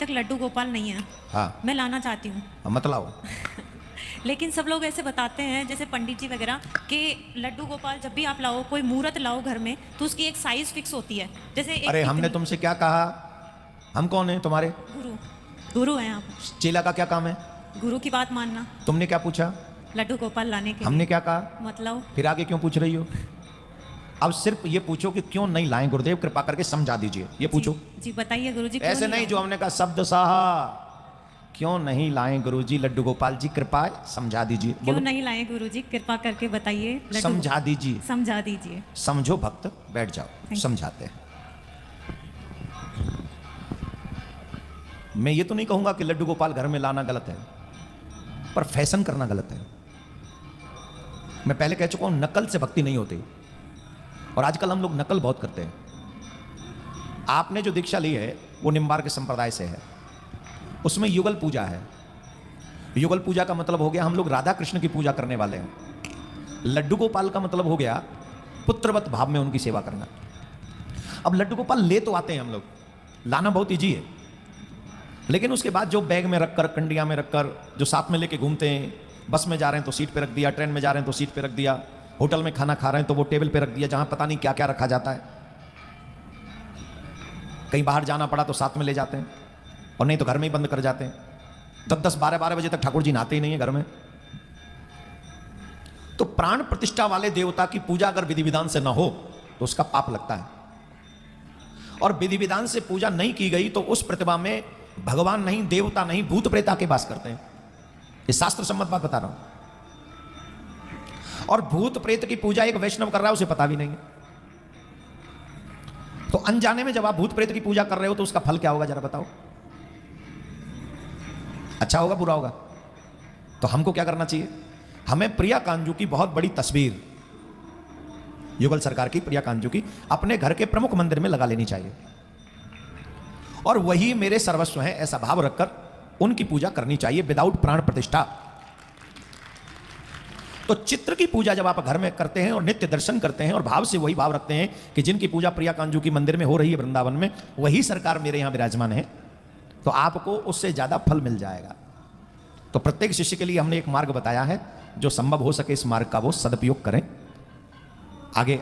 तक लड्डू गोपाल नहीं है। हाँ मैं लाना चाहती हूँ। मत लाओ। लेकिन सब लोग ऐसे बताते हैं, जैसे पंडित जी वगैरह, कि लड्डू गोपाल जब भी आप लाओ, कोई मूर्त लाओ घर में, तो उसकी एक साइज फिक्स होती है। जैसे एक अरे हमने तुमसे क्या कहा? हम कौन है तुम्हारे? गुरु। गुरु हैं आप। चेला का क्या काम है? गुरु की बात मानना। तुमने क्या पूछा? लड्डू गोपाल लाने के हमने लिए। क्या कहा? मतलब फिर आगे क्यों पूछ रही हो? अब सिर्फ ये पूछो कि क्यों नहीं लाएं, गुरुदेव कृपा करके समझा दीजिए, ये पूछो। जी बताइए गुरु जी। ऐसे नहीं जो हमने कहा शब्द साहा, क्यों नहीं लाएं गुरुजी लड्डू गोपाल जी, कृपा समझा दीजिए। क्यों नहीं लाए गुरु जी, कृपा करके बताइए। समझा दीजिए। समझा दीजिए। समझो भक्त, बैठ जाओ, समझाते हैं। मैं ये तो नहीं कहूंगा कि लड्डू गोपाल घर में लाना गलत है, पर फैशन करना गलत है। मैं पहले कह चुका हूं, नकल से भक्ति नहीं होती, और आजकल हम लोग नकल बहुत करते हैं। आपने जो दीक्षा ली है वो निम्बार के संप्रदाय से है, उसमें युगल पूजा है। युगल पूजा का मतलब हो गया हम लोग राधा कृष्ण की पूजा करने वाले हैं। लड्डू गोपाल का मतलब हो गया पुत्रवत भाव में उनकी सेवा करना। अब लड्डू गोपाल ले तो आते हैं हम लोग, लाना बहुत ईजी है, लेकिन उसके बाद जो बैग में रखकर, कंडिया में रखकर, जो साथ में लेके घूमते हैं, बस में जा रहे हैं तो सीट पे रख दिया, ट्रेन में जा रहे हैं तो सीट पे रख दिया, होटल में खाना खा रहे हैं तो वो टेबल पे रख दिया, जहां पता नहीं क्या क्या रखा जाता है। कहीं बाहर जाना पड़ा तो साथ में ले जाते हैं, और नहीं तो घर में ही बंद कर जाते हैं। 10-10, 12-12 बजे तक ठाकुर जी नहाते ही नहीं है घर में। तो प्राण प्रतिष्ठा वाले देवता की पूजा अगर विधि विधान से ना हो तो उसका पाप लगता है, और विधि विधान से पूजा नहीं की गई तो उस प्रतिमा में भगवान नहीं, देवता नहीं, भूत प्रेत आके वास करते हैं। ये शास्त्र सम्मत बात बता रहा हूं। और भूत प्रेत की पूजा एक वैष्णव कर रहा है, उसे पता भी नहीं है। तो अनजाने में जब आप भूत प्रेत की पूजा कर रहे हो तो उसका फल क्या होगा जरा बताओ? अच्छा होगा, बुरा होगा? तो हमको क्या करना चाहिए? हमें प्रिया कांजू की बहुत बड़ी तस्वीर, युगल सरकार की प्रिया कांजू की, अपने घर के प्रमुख मंदिर में लगा लेनी चाहिए, और वही मेरे सर्वस्व है ऐसा भाव रखकर उनकी पूजा करनी चाहिए, विदाउट प्राण प्रतिष्ठा। तो चित्र की पूजा जब आप घर में करते हैं और नित्य दर्शन करते हैं और भाव से वही भाव रखते हैं कि जिनकी पूजा प्रिया कांजू की मंदिर में हो रही है वृंदावन में, वही सरकार मेरे यहां विराजमान है, तो आपको उससे ज्यादा फल मिल जाएगा। तो प्रत्येक शिष्य के लिए हमने एक मार्ग बताया है, जो संभव हो सके इस मार्ग का वो सदुपयोग करें। आगे